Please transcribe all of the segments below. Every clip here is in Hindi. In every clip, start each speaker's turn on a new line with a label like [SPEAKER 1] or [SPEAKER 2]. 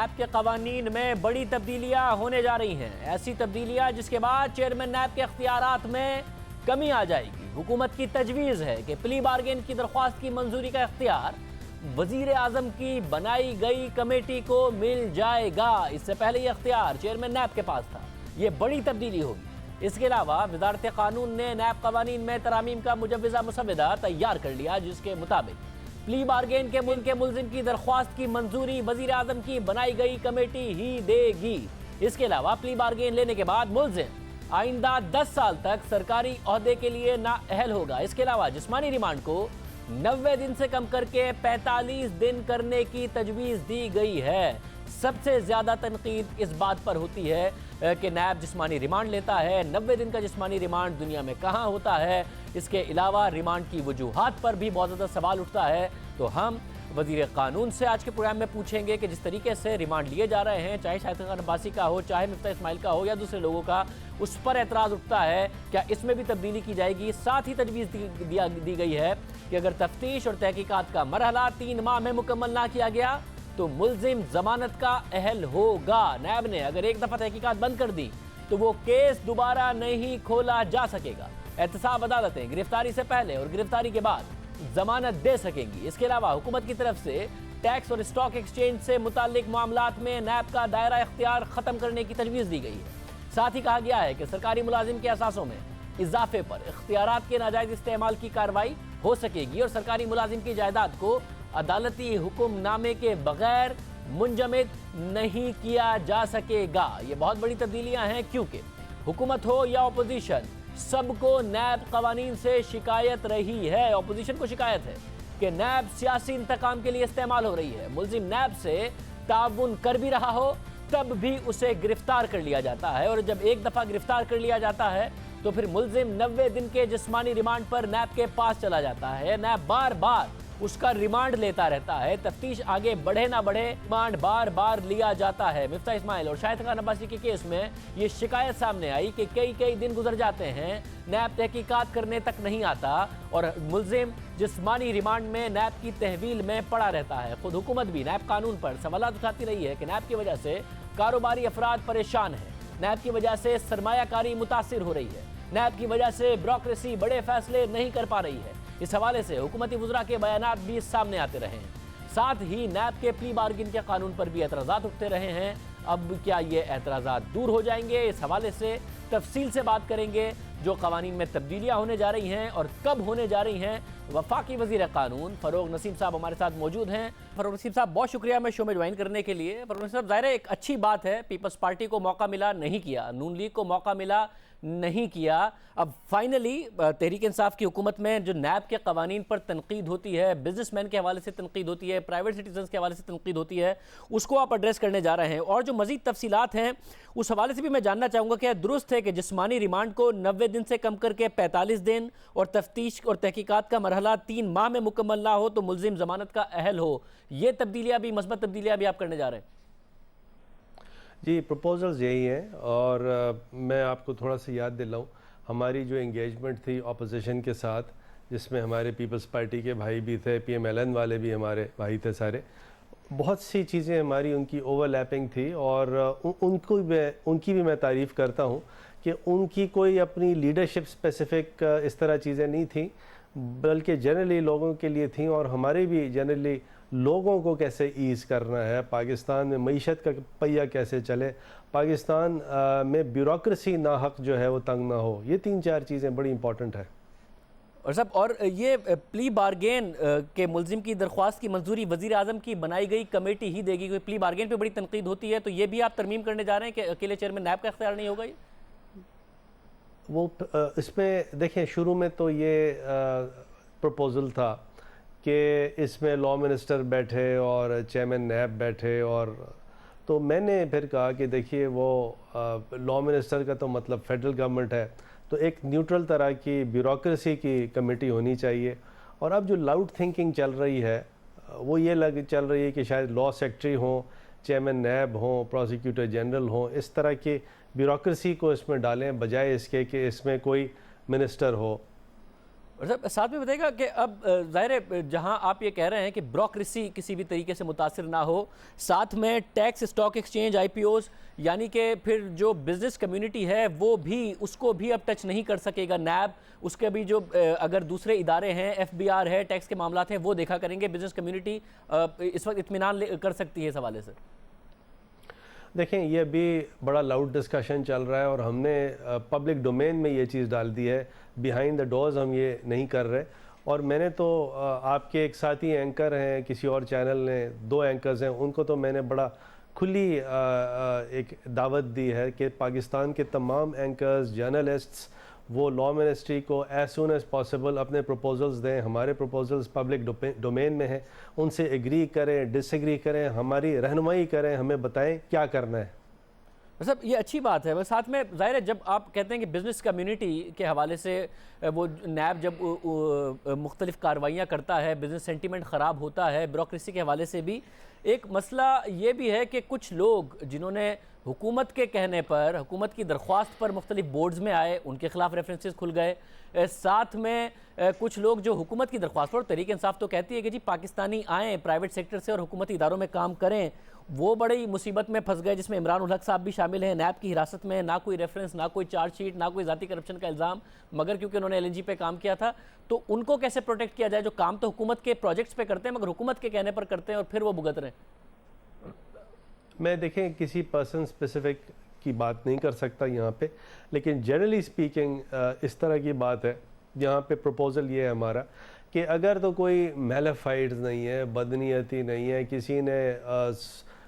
[SPEAKER 1] नैब के कवानीन में बड़ी तब्दीलियां होने जा रही हैं। ऐसी तब्दीलियां जिसके बाद चेयरमैन नैब के अख्तियारात में कमी आ जाएगी। हुकूमत की तजवीज़ है कि प्ली बार्गेन की दरख्वास्त की मंजूरी का इख्तियार वजीर आजम की बनाई गई कमेटी को मिल जाएगा। इससे पहले यह इख्तियार चेयरमैन नैब के पास था। ये बड़ी तब्दीली होगी। इसके अलावा वजारत कानून ने नैब कवानीन में तरामीम का मुजव्वज़ा मुसवदा तैयार कर लिया, जिसके मुताबिक प्ली बार्गेन के मुल्जिम की दरख्वास्त की मंजूरी वजीर आजम की बनाई गई कमेटी ही देगी। इसके अलावा प्ली बार्गेन लेने के बाद मुल्जिम आइंदा 10 साल तक सरकारी ओहदे के लिए नाअहल होगा। इसके अलावा जिस्मानी रिमांड को 90 दिन से कम करके 45 दिन करने की तजवीज़ दी गई है। सबसे ज़्यादा तनकीद इस बात पर होती है कि नैब जिस्मानी रिमांड लेता है। 90 दिन का जिस्मानी रिमांड दुनिया में कहाँ होता है। इसके अलावा रिमांड की वजूहात पर भी बहुत ज़्यादा सवाल उठता है। तो हम वज़ीर क़ानून से आज के प्रोग्राम में पूछेंगे कि जिस तरीके से रिमांड लिए जा रहे हैं, चाहे शाहिद खान अब्बासी का हो, चाहे मिफ्ता इस्माइल का हो या दूसरे लोगों का, उस पर एतराज़ उठता है। क्या इसमें भी तब्दीली की जाएगी? साथ ही तजवीज़ दी गई है कि अगर तफ्तीश और तहकीकात का मरहला 3 माह में मुकम्मल ना किया गया तो मुल्जिम जमानत का अहल होगा। नैब ने अगर एक दफ़ा तहकीकात बंद कर दी तो वो केस दोबारा नहीं खोला जा सकेगा। एहतसाब अदालतें गिरफ्तारी से पहले और गिरफ्तारी के बाद जमानत दे सकेंगी। इसके अलावा हुकूमत की तरफ से टैक्स और स्टॉक एक्सचेंज से मुताल्लिक मामलात में नैब का दायरा इख्तियार ख़त्म करने की तजवीज़ दी गई है। साथ ही कहा गया है कि सरकारी मुलाजिम के असासों में इजाफे पर इख्तियारात के नाजायज़ इस्तेमाल की कार्रवाई हो सकेगी और सरकारी मुलाजिम की जायदाद को अदालती हुक्मनामे के बगैर मुंजमद नहीं किया जा सकेगा। ये बहुत बड़ी तब्दीलियां हैं, क्योंकि हुकूमत हो या अपोजिशन, सबको नैब कवानीन से शिकायत रही है। अपोजिशन को शिकायत है कि नैब सियासी इंतकाम के लिए इस्तेमाल हो रही है। मुल्जिम नैब से ताउन कर भी रहा हो तब भी उसे गिरफ्तार कर लिया जाता है, और जब एक दफ़ा गिरफ्तार कर लिया जाता है तो फिर मुल्जिम 90 दिन के जिस्मानी रिमांड पर नैब के पास चला जाता है। नैब बार बार उसका रिमांड लेता रहता है। तफ्तीश आगे बढ़े ना बढ़े, रिमांड बार बार लिया जाता है। मिफ्ता इस्माइल और शाहिद खान अब्बासी के केस में ये शिकायत सामने आई कि कई दिन गुजर जाते हैं, नैब तहकीकात करने तक नहीं आता और मुल्जिम जिस्मानी रिमांड में नैब की तहवील में पड़ा रहता है। खुद हुकूमत भी नैब कानून पर सवाल उठाती रही है कि नैब की वजह से कारोबारी अफराद परेशान हैं, नैब की वजह से सरमायाकारी मुतासिर हो रही है, नैब की वजह से ब्यूरोक्रेसी बड़े फैसले नहीं कर पा रही है। इस हवाले से हुकूमती वज़रा के बयानात भी सामने आते रहे हैं। साथ ही नैब के प्ली बार्गेन के कानून पर भी एतराज़ात उठते रहे हैं। अब क्या ये एतराज़ात दूर हो जाएंगे? इस हवाले से तफसील से बात करेंगे। जो कवानीन में तब्दीलियाँ होने जा रही हैं और कब होने जा रही हैं, वफाकी वज़ीर क़ानून फ़रोग़ नसीम साहब हमारे साथ मौजूद हैं। फ़रोग़ नसीम साहब, बहुत शुक्रिया मैं शो में ज्वाइन करने के लिए। फ़रोग़ नसीम साहब, ज़ाहिर है एक अच्छी बात है, पीपल्स पार्टी को मौका मिला, नहीं किया, नून लीग को मौका मिला, नहीं किया। अब फाइनली तहरीक इंसाफ की हुकूमत में जो नैब के कवानीन पर तनकीद होती है, बिजनेसमैन के हवाले से तनकीद होती है, प्राइवेट सिटीजन्स के हवाले से तनकीद होती है, उसको आप एड्रेस करने जा रहे हैं। और जो मज़ीद तफसीलात हैं उस हवाले से भी मैं जानना चाहूँगा कि दुरुस्त है कि जिस्मानी रिमांड को 90 दिन से कम करके 45 दिन और तफ्तीश और तहकीकात का मरहला 3 माह में मुकम्मल ना हो तो मुल्जिम जमानत का अहल हो। ये तब्दीलियाँ भी, मस्बत तब्दीलियाँ भी आप करने जा रहे हैं?
[SPEAKER 2] जी, प्रपोजल्स यही हैं। और मैं आपको थोड़ा सा याद दिलाऊं, हमारी जो इंगेजमेंट थी अपोजिशन के साथ, जिसमें हमारे पीपल्स पार्टी के भाई भी थे, PMLN वाले भी हमारे भाई थे सारे, बहुत सी चीज़ें हमारी उनकी ओवरलैपिंग थी। और उनकी भी मैं तारीफ़ करता हूं कि उनकी कोई अपनी लीडरशिप स्पेसिफिक इस तरह चीज़ें नहीं थी, बल्कि जनरली लोगों के लिए थी। और हमारे भी जनरली लोगों को कैसे ईज़ करना है, पाकिस्तान में मईशत का पहिया कैसे चले, पाकिस्तान में ब्यूरोक्रेसी ना हक जो है वो तंग ना हो, ये 3-4 चीज़ें बड़ी इंपॉर्टेंट है।
[SPEAKER 1] और सब, और ये प्ली बार्गेन के मुल्जिम की दरख्वास्त की मंजूरी वज़ीर आज़म की बनाई गई कमेटी ही देगी, क्योंकि प्ली बार्गेन पे बड़ी तनकीद होती है। तो ये भी आप तरमीम करने जा रहे हैं कि अकेले चेयरमैन नैब का इख्तियार नहीं होगा? ये
[SPEAKER 2] वो इसमें देखें, शुरू में तो ये प्रपोज़ल था कि इसमें लॉ मिनिस्टर बैठे और चेयरमैन नैब बैठे, और तो मैंने फिर कहा कि देखिए वो लॉ मिनिस्टर का तो मतलब फेडरल गवर्नमेंट है, तो एक न्यूट्रल तरह की ब्यूरोक्रेसी की कमेटी होनी चाहिए। और अब जो लाउड थिंकिंग चल रही है वो ये चल रही है कि शायद लॉ सेक्रेटरी हों, चेयरमैन नैब हों, प्रोसिक्यूटर जनरल हों, इस तरह की ब्यूरोक्रेसी को इसमें डालें, बजाय इसके कि इसमें कोई मिनिस्टर हो।
[SPEAKER 1] और साहब साथ में बताइएगा कि अब ज़ाहिर है जहां आप ये कह रहे हैं कि ब्रोक्रेसी किसी भी तरीके से मुतासिर ना हो, साथ में टैक्स, स्टॉक एक्सचेंज, आईपीओज, यानी कि फिर जो बिज़नेस कम्युनिटी है वो भी, उसको भी अब टच नहीं कर सकेगा नैब। उसके भी जो अगर दूसरे इदारे हैं, एफबीआर है, टैक्स के मामलात हैं, वो देखा करेंगे। बिज़नेस कम्युनिटी इस वक्त इत्मीनान कर सकती है इस हवाले से।
[SPEAKER 2] देखें, ये भी बड़ा लाउड डिस्कशन चल रहा है और हमने पब्लिक डोमेन में ये चीज़ डाल दी है। बिहाइंड द डोर्स हम ये नहीं कर रहे। और मैंने तो आपके एक साथी एंकर हैं किसी और चैनल ने, 2 एंकर्स हैं, उनको तो मैंने बड़ा खुली एक दावत दी है कि पाकिस्तान के तमाम एंकर्स, जर्नलिस्ट्स, वो लॉ मिनिस्ट्री को एज सून एज़ पॉसिबल अपने प्रपोजल्स दें। हमारे प्रपोजल्स पब्लिक डोमेन में हैं, उनसे एग्री करें, डिसएग्री करें, हमारी रहनुमाई करें, हमें बताएं क्या करना है।
[SPEAKER 1] मतलब ये अच्छी बात है। बस साथ में ज़ाहिर है जब आप कहते हैं कि बिज़नेस कम्युनिटी के हवाले से वो नैब जब मुख्तलिफ़ कार्रवाइयाँ करता है, बिज़नेस सेंटीमेंट ख़राब होता है, ब्यूरोक्रेसी के हवाले से भी एक मसला ये भी है कि कुछ लोग जिन्होंने हुकूमत के कहने पर, हुकूमत की दरख्वास्त पर मुख्तलिफ बोर्ड्स में आए, उनके ख़िलाफ़ रेफरेंसेस खुल गए। साथ में कुछ लोग जो हुकूमत की दरख्वास्त पर, तहरीक इंसाफ तो कहती है कि जी पाकिस्तानी आएँ प्राइवेट सेक्टर से और हुकूमती इदारों में काम करें, वो बड़ी मुसीबत में फंस गए, जिसमें इमरान उल हक साहब भी शामिल हैं। नैब की हिरासत में, ना कोई रेफरेंस, ना कोई चार्जशीट, ना कोई ज़ाती करप्शन का इल्ज़ाम, मगर क्योंकि उन्होंने LNG पे काम किया था। तो उनको कैसे प्रोटेक्ट किया जाए जो काम तो हुकूमत के प्रोजेक्ट्स पे करते हैं मगर हुकूमत के कहने पर करते हैं और फिर वो भुगत रहे हैं?
[SPEAKER 2] मैं देखें किसी पर्सन स्पेसिफिक की बात नहीं कर सकता यहाँ पे, लेकिन जनरली स्पीकिंग इस तरह की बात है। यहाँ पे प्रपोज़ल ये है हमारा कि अगर तो कोई मेलाफाइड्स नहीं है, बदनीयती नहीं है, किसी ने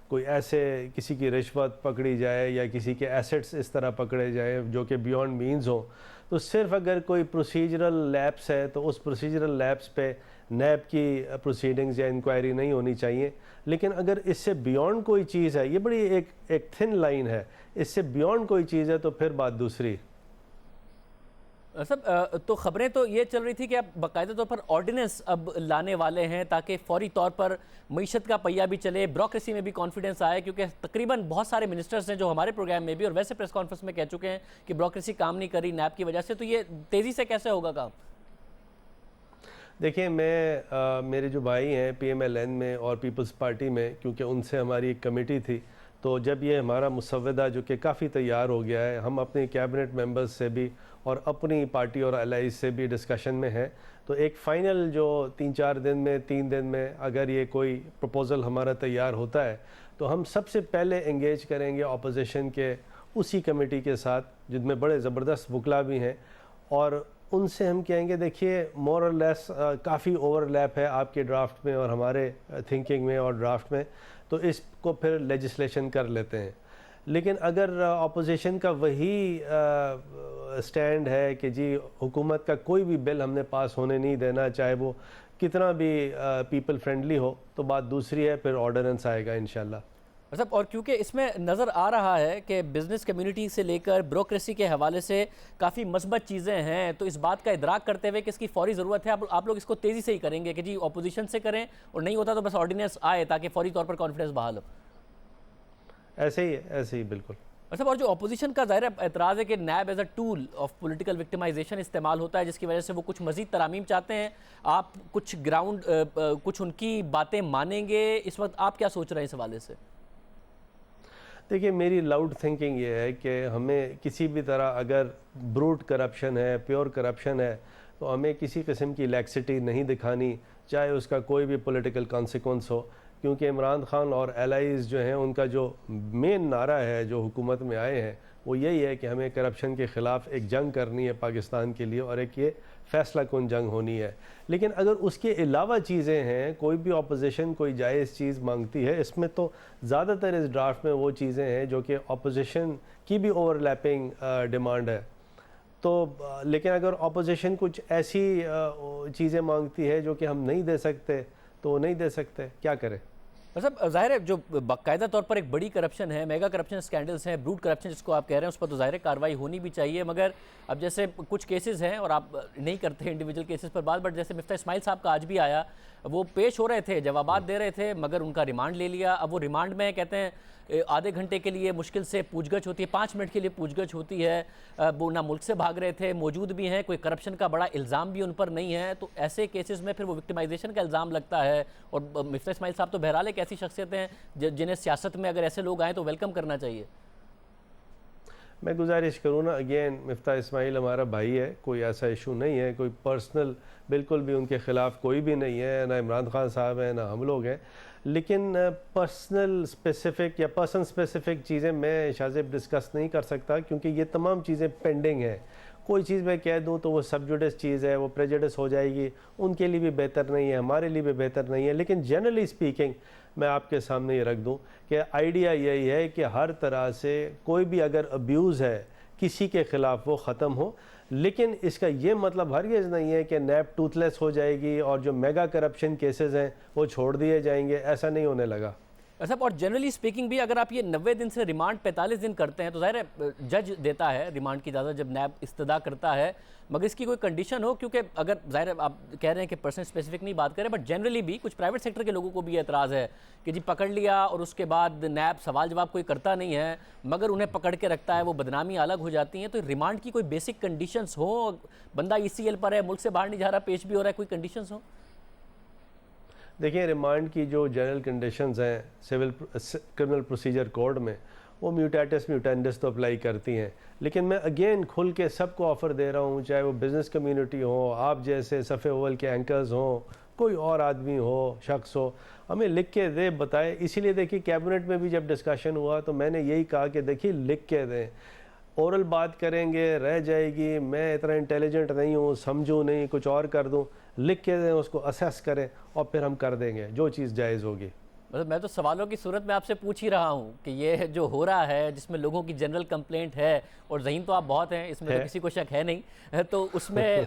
[SPEAKER 2] कोई ऐसे किसी की रिश्वत पकड़ी जाए या किसी के एसेट्स इस तरह पकड़े जाए जो कि बियॉन्ड मींस हो, तो सिर्फ अगर कोई प्रोसीजरल लैप्स है तो उस प्रोसीजरल लैप्स पे नैब की प्रोसीडिंग्स या इंक्वायरी नहीं होनी चाहिए। लेकिन अगर इससे बियॉन्ड कोई चीज़ है, ये बड़ी एक थिन लाइन है, इससे बियॉन्ड कोई चीज़ है तो फिर बात दूसरी।
[SPEAKER 1] सब तो खबरें तो ये चल रही थी कि आप बाकायदा तौर पर ऑर्डिनेंस अब लाने वाले हैं ताकि फौरी तौर पर मईशत का पहिया भी चले, ब्यूरोक्रेसी में भी कॉन्फिडेंस आए, क्योंकि तकरीबन बहुत सारे मिनिस्टर्स हैं जो हमारे प्रोग्राम में भी और वैसे प्रेस कॉन्फ्रेंस में कह चुके हैं कि ब्यूरोक्रेसी काम नहीं करी नैब की वजह से। तो ये तेज़ी से कैसे होगा काम?
[SPEAKER 2] देखिए, मेरे जो भाई हैं PMLN में और पीपल्स पार्टी में, क्योंकि उनसे हमारी एक कमेटी थी, तो जब ये हमारा मुसव्वदा जो कि काफ़ी तैयार हो गया है, हम अपने कैबिनेट मेंबर्स से भी और अपनी पार्टी और एलाइज से भी डिस्कशन में हैं, तो एक फ़ाइनल जो 3-4 दिन में, 3 दिन में अगर ये कोई प्रपोज़ल हमारा तैयार होता है तो हम सबसे पहले एंगेज करेंगे अपोजिशन के उसी कमेटी के साथ जिनमें बड़े ज़बरदस्त वकला भी हैं, और उनसे हम कहेंगे देखिए मोर और लेस काफ़ी ओवरलैप है आपके ड्राफ्ट में और हमारे थिंकिंग में और ड्राफ्ट में, तो इसको फिर लेजिस्लेशन कर लेते हैं। लेकिन अगर अपोजिशन का वही स्टैंड है कि जी हुकूमत का कोई भी बिल हमने पास होने नहीं देना, चाहे वो कितना भी पीपल फ्रेंडली हो, तो बात दूसरी है, फिर ऑर्डिनेंस आएगा इंशाल्लाह।
[SPEAKER 1] मतलब और क्योंकि इसमें नज़र आ रहा है कि बिज़नेस कम्युनिटी से लेकर ब्यूरोक्रेसी के हवाले से काफ़ी मस्बत चीज़ें हैं, तो इस बात का इदराक करते हुए कि इसकी फौरी ज़रूरत है, आप लोग इसको तेज़ी से ही करेंगे कि जी अपोजिशन से करें और नहीं होता तो बस ऑर्डिनेंस आए ताकि फौरी तौर पर कॉन्फिडेंस बहाल हो?
[SPEAKER 2] ऐसे ही बिल्कुल।
[SPEAKER 1] मतलब और जो अपोजिशन का ज़ाहिर एतराज़ है कि NAB as a tool of political victimisation इस्तेमाल होता है, जिसकी वजह से वो कुछ मज़ीद तरामीम चाहते हैं। आप कुछ ग्राउंड कुछ उनकी बातें मानेंगे? इस वक्त आप क्या सोच रहे हैं इस हवाले से?
[SPEAKER 2] देखिए, मेरी लाउड थिंकिंग ये है कि हमें किसी भी तरह अगर ब्रूट करप्शन है, प्योर करप्शन है, तो हमें किसी किस्म की लैक्सिटी नहीं दिखानी, चाहे उसका कोई भी पॉलिटिकल कॉन्सिक्वेंस हो, क्योंकि इमरान खान और एलाइज जो हैं उनका जो मेन नारा है जो हुकूमत में आए हैं वो यही है कि हमें करप्शन के ख़िलाफ़ एक जंग करनी है पाकिस्तान के लिए, और एक ये फ़ैसला कुन जंग होनी है। लेकिन अगर उसके अलावा चीज़ें हैं, कोई भी अपोजिशन कोई जायज़ चीज़ मांगती है, इसमें तो ज़्यादातर इस ड्राफ्ट में वो चीज़ें हैं जो कि अपोजिशन की भी ओवरलैपिंग डिमांड है। तो लेकिन अगर अपोजिशन कुछ ऐसी चीज़ें मांगती है जो कि हम नहीं दे सकते, तो वो नहीं दे सकते, क्या करें?
[SPEAKER 1] मतलब जाहिर है जो बाकायदा तौर पर एक बड़ी करप्शन है, मेगा करप्शन स्कैंडल्स हैं, ब्रूट करप्शन जिसको आप कह रहे हैं, उस पर तो जाहिर है कार्रवाई होनी भी चाहिए। मगर अब जैसे कुछ केसेस हैं और आप नहीं करते इंडिविजुअल केसेस पर बात, बट जैसे मिफ्ता इस्माइल साहब का आज भी आया, वो पेश हो रहे थे, जवाबात दे रहे थे, मगर उनका रिमांड ले लिया। अब वो रिमांड में कहते हैं आधे घंटे के लिए मुश्किल से पूछगछ होती है, 5 मिनट के लिए पूछगछ होती है। वो ना मुल्क से भाग रहे थे, मौजूद भी हैं, कोई करप्शन का बड़ा इल्ज़ाम भी उन पर नहीं है। तो ऐसे केसेस में फिर वो विक्टिमाइजेशन का इल्ज़ाम लगता है। और मिफ्ता इस्माइल साहब तो बहरहाल एक ऐसी शख्सियत हैं जिन्हें सियासत में अगर ऐसे लोग आएँ तो वेलकम करना चाहिए।
[SPEAKER 2] मैं गुजारिश करूँ ना, अगेन मिफ्ता इस्माइल हमारा भाई है, कोई ऐसा इशू नहीं है, कोई पर्सनल बिल्कुल भी उनके ख़िलाफ़ कोई भी नहीं है, ना इमरान खान साहब हैं ना हम लोग हैं। लेकिन पर्सनल स्पेसिफ़िक या पर्सन स्पेसिफ़िक चीज़ें मैं शाज़ेब डिस्कस नहीं कर सकता, क्योंकि ये तमाम चीज़ें पेंडिंग हैं। कोई चीज़ मैं कह दूं तो वो सबजुडिस चीज़ है, वो प्रेजुडिस हो जाएगी, उनके लिए भी बेहतर नहीं है, हमारे लिए भी बेहतर नहीं है। लेकिन जनरली स्पीकिंग मैं आपके सामने ये रख दूं कि आइडिया यही है कि हर तरह से कोई भी अगर अब्यूज़ है किसी के ख़िलाफ़ वो ख़त्म हो। लेकिन इसका ये मतलब हरगिज़ नहीं है कि नैब टूथलेस हो जाएगी और जो मेगा करप्शन केसेस हैं वो छोड़ दिए जाएंगे, ऐसा नहीं होने लगा।
[SPEAKER 1] साहब, और जनरली स्पीकिंग भी अगर आप ये 90 दिन से रिमांड 45 दिन करते हैं तो ज़ाहिर है जज देता है रिमांड की इजाज़त जब नैब इस्तदा करता है, मगर इसकी कोई कंडीशन हो, क्योंकि अगर ज़ाहिर है आप कह रहे हैं कि पर्सन स्पेसिफिक नहीं बात करें, बट जनरली भी कुछ प्राइवेट सेक्टर के लोगों को भी एतराज़ है कि जी पकड़ लिया और उसके बाद नैब सवाल जवाब कोई करता नहीं है, मगर उन्हें पकड़ के रखता है, वो बदनामी अलग हो जाती हैं। तो रिमांड की कोई बेसिक कंडीशंस हो, बंदा ECL पर है, मुल्क से बाहर नहीं जा रहा, पेश भी हो रहा है, कोई कंडीशंस हो?
[SPEAKER 2] देखिए, रिमांड की जो जनरल कंडीशंस हैं सिविल क्रिमिनल प्रोसीजर कोड में, वो म्यूटेटिस म्यूटेंडिस तो अप्लाई करती हैं। लेकिन मैं अगेन खुल के सबको ऑफ़र दे रहा हूँ, चाहे वो बिज़नेस कम्युनिटी हो, आप जैसे सफ़े ओवल के एंकर्स हों, कोई और आदमी हो, शख्स हो, हमें लिख के दे, बताए। इसीलिए देखिए कैबिनेट में भी जब डिस्कशन हुआ तो मैंने यही कहा कि देखिए लिख के दें, ओरल बात करेंगे रह जाएगी, मैं इतना इंटेलिजेंट नहीं हूँ, समझूँ नहीं, कुछ और कर दूँ, लिख के दें, उसको असेस करें और फिर हम कर देंगे जो चीज़ जायज़ होगी।
[SPEAKER 1] मतलब मैं तो सवालों की सूरत में आपसे पूछ ही रहा हूँ कि ये जो हो रहा है, जिसमें लोगों की जनरल कंप्लेंट है, और ज़हीन तो आप बहुत हैं, इसमें तो किसी को शक है नहीं, तो उसमें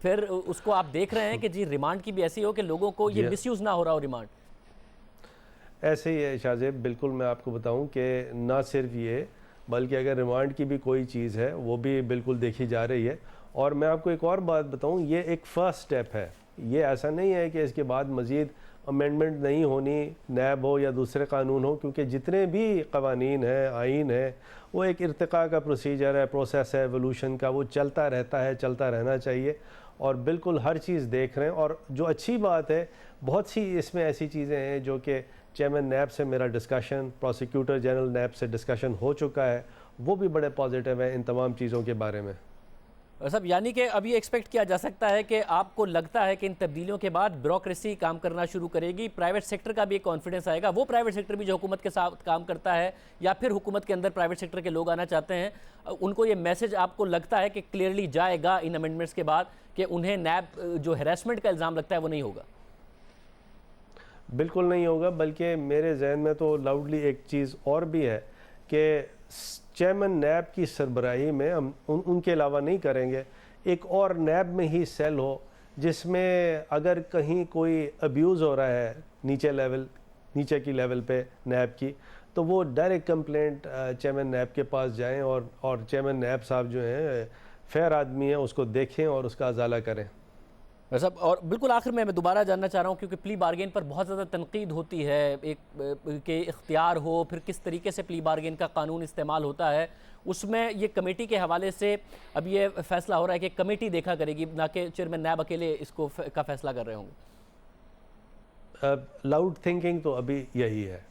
[SPEAKER 1] फिर उसको आप देख रहे हैं कि जी रिमांड की भी ऐसी हो कि लोगों को ये मिसयूज़ ना हो रहा हो रिमांड?
[SPEAKER 2] ऐसे ही है शाज़ेब, बिल्कुल मैं आपको बताऊँ कि ना सिर्फ ये, बल्कि अगर रिमांड की भी कोई चीज़ है वो भी बिल्कुल देखी जा रही है। और मैं आपको एक और बात बताऊँ, ये एक फ़र्स्ट स्टेप है, ये ऐसा नहीं है कि इसके बाद मज़ीद अमेंडमेंट नहीं होनी, नैब हो या दूसरे कानून हो, क्योंकि जितने भी कवानीन हैं, आइन है, वो एक इर्तिका का प्रोसीजर है, प्रोसेस है एवोल्यूशन का, वो चलता रहता है, चलता रहना चाहिए। और बिल्कुल हर चीज़ देख रहे हैं। और जो अच्छी बात है, बहुत सी इसमें ऐसी चीज़ें हैं जो कि चेयरमैन नैब से मेरा डिस्कशन, प्रोसिक्यूटर जनरल नैब से डिस्कशन हो चुका है, वो भी बड़े पॉजिटिव है इन तमाम चीज़ों के बारे में।
[SPEAKER 1] सब यानी कि अब ये एक्सपेक्ट किया जा सकता है कि आपको लगता है कि इन तब्दीलियों के बाद ब्यूरोक्रेसी काम करना शुरू करेगी, प्राइवेट सेक्टर का भी एक कॉन्फिडेंस आएगा, वो प्राइवेट सेक्टर भी जो हुकूमत के साथ काम करता है या फिर हुकूमत के अंदर प्राइवेट सेक्टर के लोग आना चाहते हैं, उनको ये मैसेज आपको लगता है कि क्लियरली जाएगा इन अमेंडमेंट्स के बाद कि उन्हें नैब जो हैरेसमेंट का इल्ज़ाम लगता है वो नहीं होगा?
[SPEAKER 2] बिल्कुल नहीं होगा, बल्कि मेरे जहन में तो लाउडली एक चीज़ और भी है कि चेयरमैन नैब की सरबराही में हम उनके अलावा नहीं करेंगे, एक और नैब में ही सेल हो जिसमें अगर कहीं कोई अब्यूज़ हो रहा है नीचे की लेवल पे नैब की, तो वो डायरेक्ट कंप्लेंट चेयरमैन नैब के पास जाएं और चेयरमैन नैब साहब जो हैं फेयर आदमी हैं, उसको देखें और उसका अजाला करें।
[SPEAKER 1] सब और बिल्कुल आखिर में मैं दोबारा जानना चाह रहा हूँ, क्योंकि प्ली बार्गेन पर बहुत ज़्यादा तनकीद होती है, एक के इख्तियार हो, फिर किस तरीके से प्ली बार्गेन का कानून इस्तेमाल होता है, उसमें ये कमेटी के हवाले से अब ये फैसला हो रहा है कि कमेटी देखा करेगी, ना कि चेयरमैन नैब अकेले इसको का फैसला कर रहे होंगे।
[SPEAKER 2] लाउड थिंकिंग तो अभी यही है।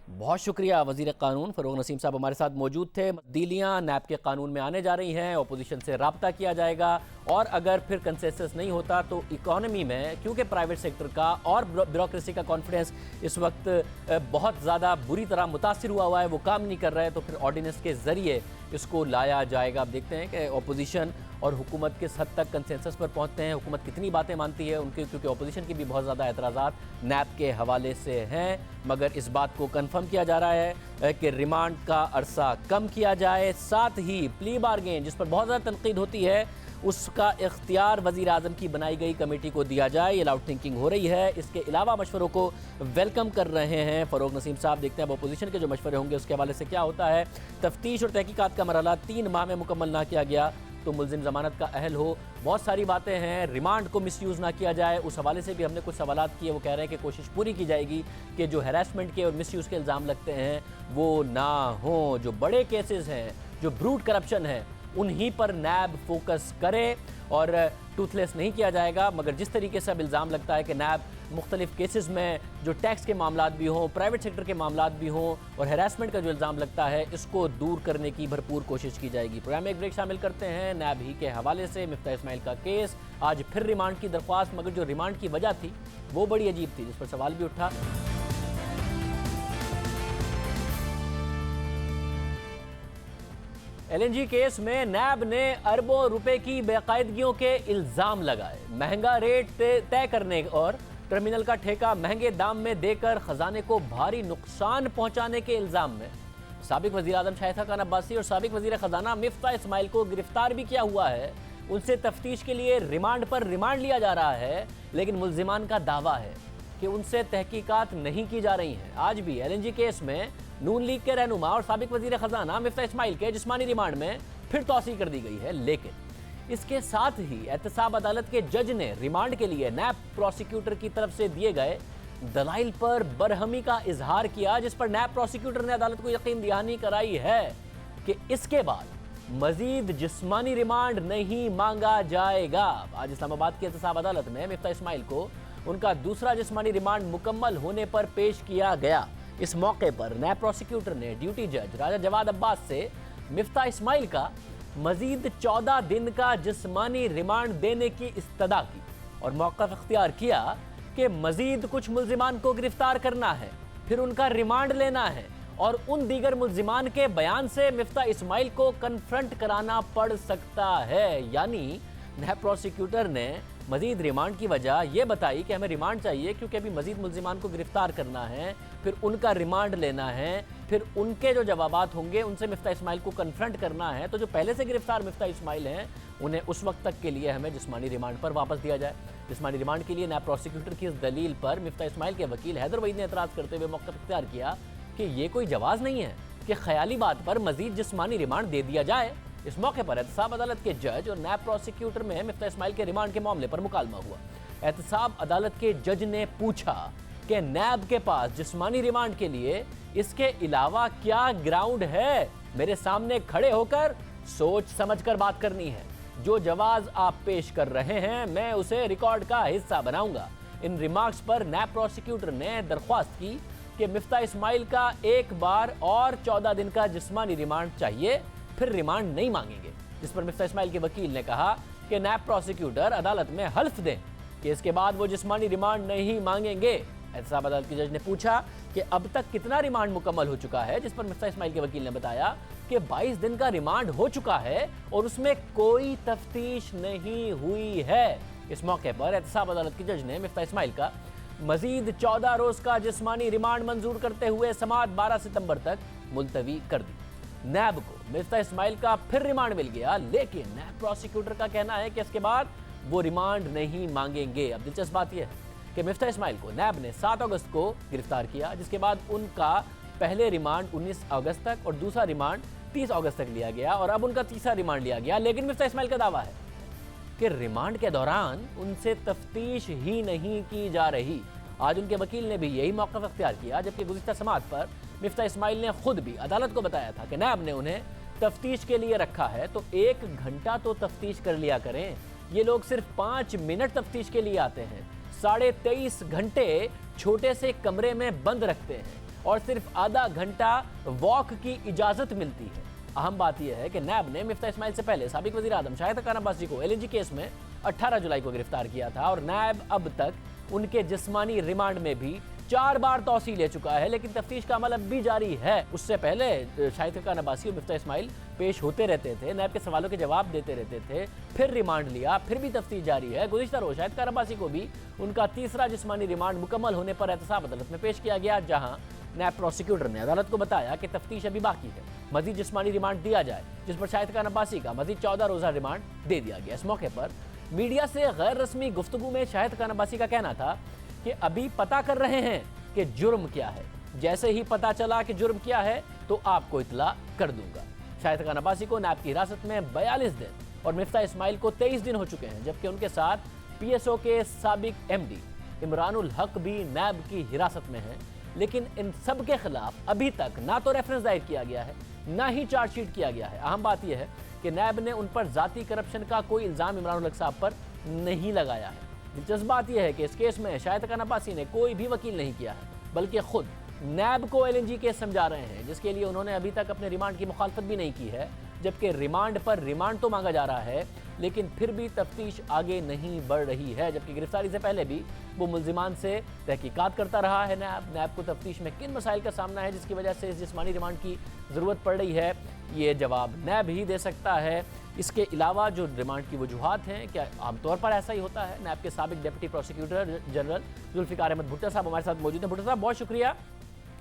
[SPEAKER 1] बहुत शुक्रिया वज़ीर क़ानून फ़रोग़ नसीम साहब हमारे साथ मौजूद थे। तब्दीलियाँ नैब के कानून में आने जा रही हैं, अपोजिशन से रब्ता किया जाएगा, और अगर फिर कंसेंसस नहीं होता तो इकॉनमी में, क्योंकि प्राइवेट सेक्टर का और ब्यूरोक्रेसी का कॉन्फिडेंस इस वक्त बहुत ज़्यादा बुरी तरह मुतासिर हुआ है, वो काम नहीं कर रहा है, तो फिर ऑर्डिनेंस के ज़रिए इसको लाया जाएगा। अब देखते हैं कि अपोजिशन और हुकूमत किस हद तक कंसेंसस पर पहुंचते हैं, हुकूमत कितनी बातें मानती है उनके, क्योंकि अपोजिशन की भी बहुत ज़्यादा एतराज़ात नैब के हवाले से हैं। मगर इस बात को कन्फर्म किया जा रहा है कि रिमांड का अरसा कम किया जाए, साथ ही प्ली बार्गेन जिस पर बहुत ज़्यादा तनकीद होती है उसका इख्तियार वज़ीर आज़म की बनाई गई कमेटी को दिया जाए। ये लाउड थिंकिंग हो रही है। इसके अलावा मशवरों को वेलकम कर रहे हैं फ़रोग नसीम साहब। देखते हैं अब अपोजिशन के जो मशवरे होंगे उसके हवाले से क्या होता है। तफ्तीश और तहकीकात का मरहला 3 माह में मुकम्मल ना किया गया तो मुलजिम ज़मानत का अहल हो। बहुत सारी बातें हैं। रिमांड को मिसयूज़ ना किया जाए, उस हवाले से भी हमने कुछ सवालात किए। वो कह रहे हैं कि कोशिश पूरी की जाएगी कि जो हैरेसमेंट के और मिसयूज़ के इल्ज़ाम लगते हैं वो ना हों। जो बड़े केसेस हैं, जो ब्रूट करप्शन है, उन्हीं पर नैब फोकस करे और टूथलेस नहीं किया जाएगा। मगर जिस तरीके से अब इल्ज़ाम लगता है कि नैब मुख्तलिफ केसेस में जो टैक्स के मामलात भी हों, प्राइवेट सेक्टर के मामलात भी हों और हैरेसमेंट का जो इल्ज़ाम लगता है, इसको दूर करने की भरपूर कोशिश की जाएगी। प्रोग्राम में एक ब्रेक शामिल करते हैं। नैब ही के हवाले से मिफ्ता इस्माइल का केस, आज फिर रिमांड की दरख्वास्त, मगर जो रिमांड की वजह थी वो बड़ी अजीब थी, जिस पर सवाल भी उठा। LNG केस में नैब ने अरबों रुपए की बेकायदगियों के इल्ज़ाम लगाए। महंगा रेट तय करने और टर्मिनल का ठेका महंगे दाम में देकर खजाने को भारी नुकसान पहुंचाने के इल्ज़ाम में साबिक वज़ीर आज़म शाहिद खान अब्बासी और साबिक वज़ीर ख़जाना मिफ्ता इस्माइल को गिरफ्तार भी किया हुआ है। उनसे तफ्तीश के लिए रिमांड पर रिमांड लिया जा रहा है, लेकिन मुल्जिमान का दावा है कि उनसे तहकीकात नहीं की जा रही हैं। आज भी LNG केस में नून लीग के रहनुमा और साबिक वज़ीर ख़जाना मिफ्ता इस्माइल के जिस्मानी रिमांड में फिर तौसीह कर दी गई है। लेकिन इसके साथ ही एहतसाब अदालत के जज ने रिमांड के लिए नैब प्रोसिक्यूटर की तरफ से दिए गए दलाइल पर बरहमी का इजहार किया, जिस पर नैब प्रोसिक्यूटर ने अदालत को यकीन दहानी कराई है कि इसके बाद मजीद जिस्मानी रिमांड नहीं मांगा जाएगा। आज इस्लामाबाद की एहतसाब अदालत में मिफ्ता इस्माइल को उनका दूसरा जिस्मानी रिमांड मुकम्मल होने पर पेश किया गया। इस मौके पर नैब प्रोसिक्यूटर ने ड्यूटी जज राजा जवाद अब्बास से मिफ्ता इस्माइल का मजीद 14 दिन का जिस्मानी रिमांड देने की इस्तदा की और मौका इख्तियार किया कि मजीद कुछ मुल्जिमान को गिरफ्तार करना है, फिर उनका रिमांड लेना है और उन दीगर मुल्जिमान के बयान से मिफ्ता इस्माइल को कन्फ्रंट कराना पड़ सकता है। यानी नैब प्रोसिक्यूटर ने मजीद रिमांड की वजह यह बताई कि हमें रिमांड चाहिए क्योंकि अभी मजीद मुल्जिमान को गिरफ्तार करना है, फिर उनका रिमांड लेना है, फिर उनके जो जवाबात होंगे उनसे मिफ्ता इस्माइल को कन्फ्रंट करना है। तो जो पहले से गिरफ्तार मिफ्ता इस्माइल हैं उन्हें उस वक्त तक के लिए हमें जिस्मानी रिमांड पर वापस दिया जाए। जिस्मानी रिमांड के लिए नैब प्रोसिक्यूटर की इस दलील पर मिफ्ता इस्माइल के वकील हैदर वहीद ने एतराज़ करते हुए मौक़िफ़ इख्तियार किया कि ये कोई जवाज़ नहीं है कि ख्याली बात पर मजीद जिस्मानी रिमांड दे दिया जाए। इस मौके पर एहतसाब अदालत के जज और नैब प्रोसिक्यूटर में मिफ्ता इस्माइल के रिमांड के मामले पर मुकालमा हुआ। एहतसाब अदालत के जज ने पूछा कि नैब के पास जिस्मानी रिमांड के लिए इसके अलावा क्या ग्राउंड है। मेरे सामने खड़े होकर सोच समझकर बात करनी है। जो जवाब आप पेश कर रहे हैं मैं उसे रिकॉर्ड का हिस्सा बनाऊंगा। इन रिमार्क्स पर नैब प्रोसिक्यूटर ने दरख्वास्त की कि मिफ्ता इस्माइल का एक बार और 14 दिन का जिस्मानी रिमांड चाहिए, फिर रिमांड नहीं मांगेंगे। जिस पर मिफ्ता इस्माइल के वकील ने कहा कि नैब प्रोसिक्यूटर अदालत में हल्फ दें कि इसके बाद वो जिस्मानी रिमांड नहीं मांगेंगे। एहतसाब अदालत के जज ने पूछा कि अब तक कितना रिमांड मुकम्मल हो चुका है, जिस पर मिफ्ता इस्माइल के वकील ने बताया कि 22 दिन का रिमांड हो चुका है और उसमें कोई तफ्तीश नहीं हुई है। इस मौके पर एहतसाब अदालत के जज ने मिफ्ता इस्माइल का मजीद 14 रोज का जिस्मानी रिमांड मंजूर करते हुए समाअत 12 सितंबर तक मुलतवी कर दी। नैब को मिफ्ता इस्माइल का फिर रिमांड मिल गया, लेकिन नैब प्रोसिक्यूटर का कहना है कि इसके बाद वो रिमांड नहीं मांगेंगे। अब दिलचस्प बात यह है कि मिफ्ता इस्माइल को नैब ने 7 अगस्त को गिरफ्तार किया, जिसके बाद उनका पहले रिमांड 19 अगस्त तक और दूसरा रिमांड 30 अगस्त तक लिया गया और अब उनका तीसरा रिमांड लिया गया। लेकिन मिफ्ता इस्माइल का दावा है कि रिमांड के दौरान उनसे तफ्तीश ही नहीं की जा रही। आज उनके वकील ने भी यही मौक़िफ़ इख्तियार किया, जबकि गुज़िश्ता समाअत पर मिफ्ता इस्माइल ने खुद भी अदालत को बताया था कि नैब ने उन्हें तफ्तीश के लिए रखा है तो 1 घंटा तो तफ्तीश कर लिया करें। ये लोग सिर्फ 5 मिनट तफ्तीश के लिए आते हैं, 23.5 घंटे छोटे से कमरे में बंद रखते हैं और सिर्फ आधा घंटा वॉक की इजाज़त मिलती है। अहम बात यह है कि नैब ने मिफ्ता इस्माइल से पहले साबिक वज़ीर आज़म शाहिद खान अब्बासी को LNG केस में 18 जुलाई को गिरफ्तार किया था और नैब अब तक उनके जिस्मानी रिमांड में भी 4 बार तौसीह ले चुका है, लेकिन तफ्तीश का अमल अब भी जारी है। उससे पहले शाहिद खान अब्बासी और मिफ्ता इस्माइल पेश होते रहते थे, नैब के सवालों के जवाब देते रहते थे, फिर रिमांड लिया, फिर भी तफ्तीश जारी है। गुज़िश्ता रोज़ शाहिद खान अब्बासी को भी उनका तीसरा जिस्मानी रिमांड मुकम्मल होने पर एहतसाब अदालत में पेश किया गया, जहाँ नैब प्रोसिक्यूटर ने अदालत को बताया कि तफ्तीश अभी बाकी है, मजीद जिस्मानी रिमांड दिया जाए, जिस पर शाहिद खान अब्बासी का मजीद 14 रोज़ा रिमांड दे दिया गया। इस मौके पर मीडिया से गैर रस्मी गुफ्तगू में शाहिद खान अब्बासी का कहना था कि अभी पता कर रहे हैं कि जुर्म क्या है, जैसे ही पता चला कि जुर्म क्या है तो आपको इतला कर दूंगा। शाहिद खान अब्बासी को नैब की हिरासत में 42 दिन और मिफ्ताह इस्माइल को 23 दिन हो चुके हैं, जबकि उनके साथ PSO के साबिक MD इमरानुल हक भी नैब की हिरासत में हैं। लेकिन इन सब के खिलाफ अभी तक ना तो रेफरेंस दायर किया गया है, ना ही चार्जशीट किया गया है। अहम बात यह है कि नैब ने उन पर जाती करप्शन का कोई इल्ज़ाम इमरानुल हक साहब पर नहीं लगाया है। दिलचस्प बात यह है कि इस केस में शाहिद खान अब्बासी ने कोई भी वकील नहीं किया है, बल्कि खुद नैब को LNG केस समझा रहे हैं, जिसके लिए उन्होंने अभी तक अपने रिमांड की मुखालफत भी नहीं की है। जबकि रिमांड पर रिमांड तो मांगा जा रहा है, लेकिन फिर भी तफ्तीश आगे नहीं बढ़ रही है। जबकि गिरफ्तारी से पहले भी वो मुल्जिमान से तहकीकात करता रहा है। नैब को तफ्तीश में किन मसाइल का सामना है जिसकी वजह से इस जिस्मानी रिमांड की ज़रूरत पड़ रही है, ये जवाब नैब ही दे सकता है। इसके अलावा जो रिमांड की वजूहात हैं, क्या आमतौर पर ऐसा ही होता है? नैब के साबिक deputy prosecutor general Zulfiqar Ahmed Bhutto साहब हमारे साथ मौजूद हैं। भुट्टो साहब बहुत शुक्रिया।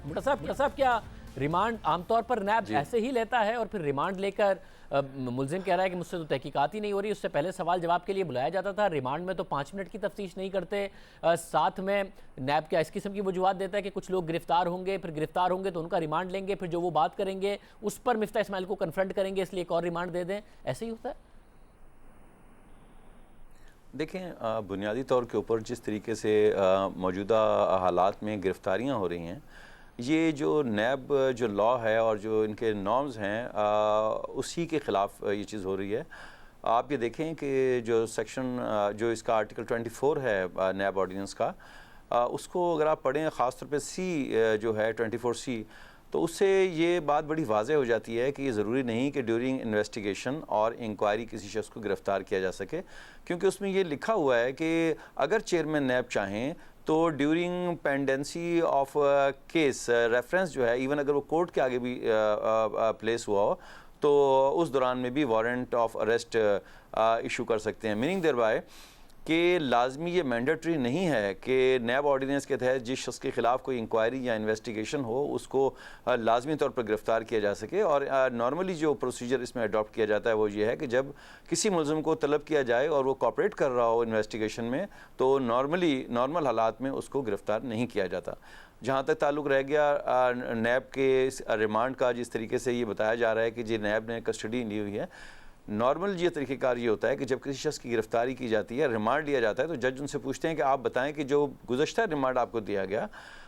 [SPEAKER 1] भुट्टो साहब क्या रिमांड आमतौर पर नैब ऐसे ही लेता है और फिर रिमांड लेकर मुल्जिम कह रहा है कि मुझसे तो तहकीकात ही नहीं हो रही, उससे पहले सवाल जवाब के लिए बुलाया जाता था, रिमांड में तो 5 मिनट की तफ्तीश नहीं करते, साथ में नैब क्या इस किस्म की वजूहात देता है कि कुछ लोग गिरफ्तार होंगे, फिर गिरफ्तार होंगे तो उनका रिमांड लेंगे, फिर जो वो बात करेंगे उस पर मिफ्ताह इस्माइल को कन्फ्रंट करेंगे, इसलिए एक और रिमांड दे दें, ऐसे ही होता है?
[SPEAKER 3] देखें, बुनियादी तौर के ऊपर जिस तरीके से मौजूदा हालात में गिरफ्तारियां हो रही हैं, ये जो नैब जो लॉ है और जो इनके नॉर्म्स हैं उसी के ख़िलाफ़ ये चीज़ हो रही है। आप ये देखें कि जो सेक्शन जो इसका आर्टिकल 24 है नैब ऑर्डिनेंस का, उसको अगर आप पढ़ें, ख़ास तौर पे C जो है 24C, तो उससे ये बात बड़ी वाज़ेह हो जाती है कि ये ज़रूरी नहीं कि ड्यूरिंग इन्वेस्टिगेशन और इंक्वायरी किसी शख्स को गिरफ़्तार किया जा सके, क्योंकि उसमें ये लिखा हुआ है कि अगर चेयरमैन नैब चाहें तो during pendency of case reference जो है, इवन अगर वो कोर्ट के आगे भी प्लेस हुआ हो, तो उस दौरान में भी वारंट ऑफ अरेस्ट इशू कर सकते हैं। मीनिंग देयर बाय कि लाजमी ये मैंडेटरी नहीं है कि नैब ऑर्डिनेंस के तहत जिस शख्स के ख़िलाफ़ कोई इंक्वायरी या इन्वेस्टिगेशन हो उसको लाजमी तौर पर गिरफ़्तार किया जा सके। और नॉर्मली जो प्रोसीजर इसमें अडॉप्ट किया जाता है वो ये है कि जब किसी मुल्ज़िम को तलब किया जाए और वो कॉपरेट कर रहा हो इन्वेस्टिगेशन में, तो नॉर्मल हालात में उसको गिरफ़्तार नहीं किया जाता। जहाँ तक ताल्लुक़ रह गया नैब के रिमांड का, जिस तरीके से ये बताया जा रहा है कि जी नैब ने कस्टडी ली हुई है, नॉर्मल ये तरीक़ेकार ये होता है कि जब किसी शख्स की गिरफ्तारी की जाती है, रिमांड लिया जाता है, तो जज उनसे पूछते हैं कि आप बताएं कि जो गुज़श्ता रिमांड आपको दिया गया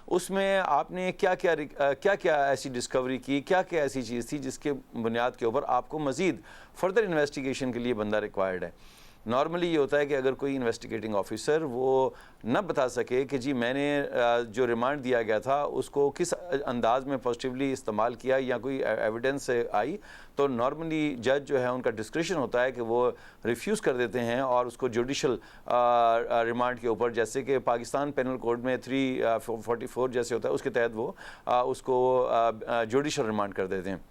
[SPEAKER 3] उसमें आपने क्या क्या ऐसी डिस्कवरी की, क्या क्या ऐसी चीज़ थी जिसके बुनियाद के ऊपर आपको मज़ीद फर्दर इन्वेस्टिगेशन के लिए बंदा रिक्वायर्ड है। नॉर्मली ये होता है कि अगर कोई इन्वेस्टिगेटिंग ऑफिसर वो न बता सके कि जी मैंने जो रिमांड दिया गया था उसको किस अंदाज में पॉजिटिवली इस्तेमाल किया या कोई एविडेंस आई, तो नॉर्मली जज जो है उनका डिस्क्रिशन होता है कि वो रिफ्यूज़ कर देते हैं और उसको जुडिशल रिमांड के ऊपर, जैसे कि पाकिस्तान पेनल कोड में 344 जैसे होता है, उसके तहत वो उसको जुडिशल रिमांड कर देते हैं।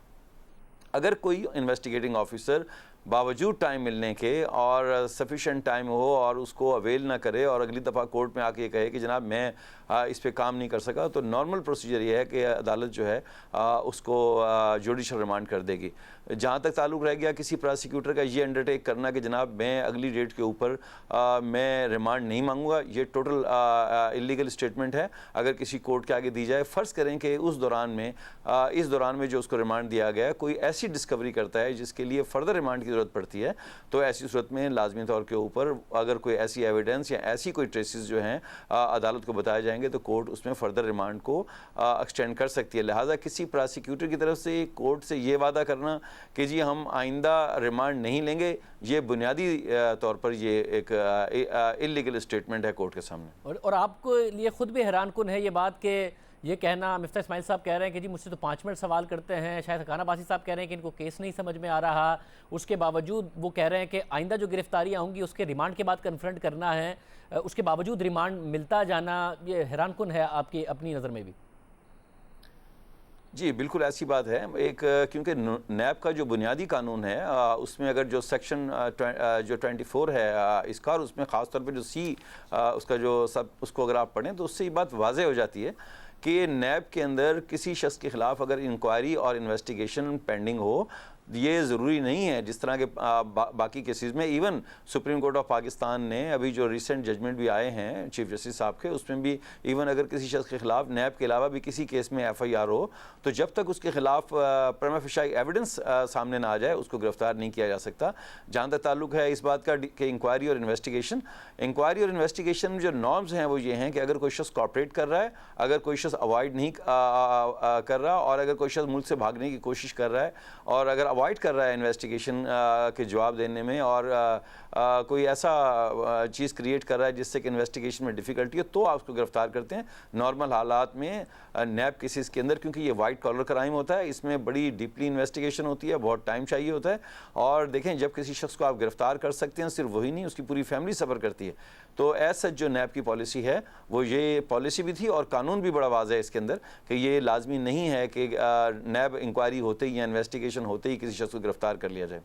[SPEAKER 3] अगर कोई इन्वेस्टिगेटिंग ऑफिसर बावजूद टाइम मिलने के और सफिशेंट टाइम हो और उसको अवेल ना करे और अगली दफ़ा कोर्ट में आके कहे कि जनाब मैं इस पे काम नहीं कर सका, तो नॉर्मल प्रोसीजर ये है कि अदालत जो है उसको जुडिशल रिमांड कर देगी। जहाँ तक ताल्लुक़ रह गया किसी प्रोसिक्यूटर का ये अंडरटेक करना कि जनाब मैं अगली डेट के ऊपर मैं रिमांड नहीं मांगूंगा, ये टोटल इलीगल स्टेटमेंट है। अगर किसी कोर्ट के आगे दी जाए, फ़र्ज़ करें कि उस दौरान में इस दौरान में जो उसको रिमांड दिया गया है कोई ऐसी डिस्कवरी करता है जिसके लिए फ़र्दर रिमांड की ज़रूरत पड़ती है, तो ऐसी सूरत में लाजमी तौर के ऊपर अगर कोई ऐसी एविडेंस या ऐसी कोई ट्रेसेस जो हैं अदालत को बताए जाएंगे, तो कोर्ट उसमें फ़र्दर रिमांड को एक्सटेंड कर सकती है। लिहाजा किसी प्रोसिक्यूटर की तरफ से कोर्ट से ये वादा करना कि जी हम आइंदा रिमांड नहीं लेंगे, ये बुनियादी तौर पर ये एक इलीगल स्टेटमेंट है कोर्ट के सामने।
[SPEAKER 1] और आपको लिए खुद भी हैरान कुन है ये बात कि ये कहना, मिफ्ताह इस्माइल साहब कह रहे हैं कि जी मुझसे तो 5 मिनट सवाल करते हैं, शाहिद खान अब्बासी साहब कह रहे हैं कि इनको केस नहीं समझ में आ रहा, उसके बावजूद वो कह रहे हैं कि आइंदा जो गिरफ्तारियाँ होंगी उसके रिमांड के बाद कन्फ्रंट करना है, उसके बावजूद रिमांड मिलता जाना, ये हैरान कुन है आपकी अपनी नज़र में भी?
[SPEAKER 3] जी बिल्कुल ऐसी बात है। एक क्योंकि नैब का जो बुनियादी कानून है उसमें अगर जो सेक्शन जो 24 है इसका, और उसमें ख़ास तौर पे जो C उसका जो सब उसको अगर आप पढ़ें तो उससे ये बात वाज़ेह हो जाती है कि नैब के अंदर किसी शख्स के ख़िलाफ़ अगर इंक्वायरी और इन्वेस्टिगेशन पेंडिंग हो, ये ज़रूरी नहीं है जिस तरह के बाकी केसेस में। Even supreme court of Pakistan ने अभी जो रिसेंट जजमेंट भी आए हैं चीफ जस्टिस साहब के, उसमें भी इवन अगर किसी शख्स के खिलाफ नैब के अलावा भी किसी केस में FIR हो, तो जब तक उसके खिलाफ प्रिमा फेशी एविडेंस सामने ना आ जाए उसको गिरफ्तार नहीं किया जा सकता। जहाँ तक ताल्लुक है इस बात का कि इंक्वायरी और इन्वेस्टिगेशन में जो नॉर्म्स हैं वो ये हैं कि अगर कोई शख्स कॉपरेट कर रहा है, अगर कोई शख्स अवॉइड नहीं कर रहा, और अगर कोई शख्स मुल्क से भागने की कोशिश कर रहा है, और अगर अवॉइड कर रहा है इन्वेस्टिगेशन के जवाब देने में, और कोई ऐसा चीज़ क्रिएट कर रहा है जिससे कि इन्वेस्टिगेशन में डिफ़िकल्टी हो, तो आप उसको गिरफ्तार करते हैं। नॉर्मल हालात में नैब केसेस के अंदर, क्योंकि ये वाइट कॉलर क्राइम होता है, इसमें बड़ी डीपली इन्वेस्टिगेशन होती है, बहुत टाइम चाहिए होता है। और देखें, जब किसी शख्स को आप गिरफ्तार कर सकते हैं, सिर्फ वही नहीं, उसकी पूरी फैमिली सफ़र करती है। तो ऐसा जो नैब की पॉलिसी है वो ये पॉलिसी भी थी, और कानून भी बड़ा वाज़ेह है इसके अंदर कि ये लाजमी नहीं है कि नैब इंक्वायरी होते ही या इन्वेस्टिगेशन होते ही किसी शख्स को गिरफ्तार कर लिया जाए।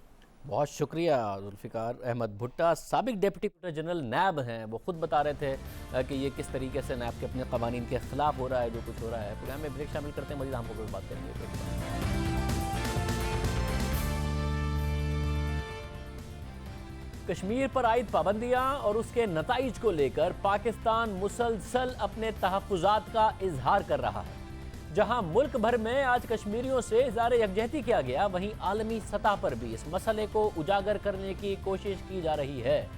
[SPEAKER 1] बहुत शुक्रिया जुल्फ़िकार अहमद भुट्टा, साबिक डिप्टी जनरल नैब हैं। वो खुद बता रहे थे कि ये किस तरीके से नैब के अपने कवानीन के खिलाफ हो रहा है जो कुछ हो रहा है। प्रोग्राम में ब्रेक शामिल करते हैं, मज़ीद हमको कोई बात करेंगे। कश्मीर पर आयद पाबंदियां और उसके नताइज को लेकर पाकिस्तान मुसलसल अपने तहफ़्फ़ुज़ात का इजहार कर रहा है। जहां मुल्क भर में आज कश्मीरियों से इज़हार यकजहती किया गया, वहीं आलमी सतह पर भी इस मसले को उजागर करने की कोशिश की जा रही है।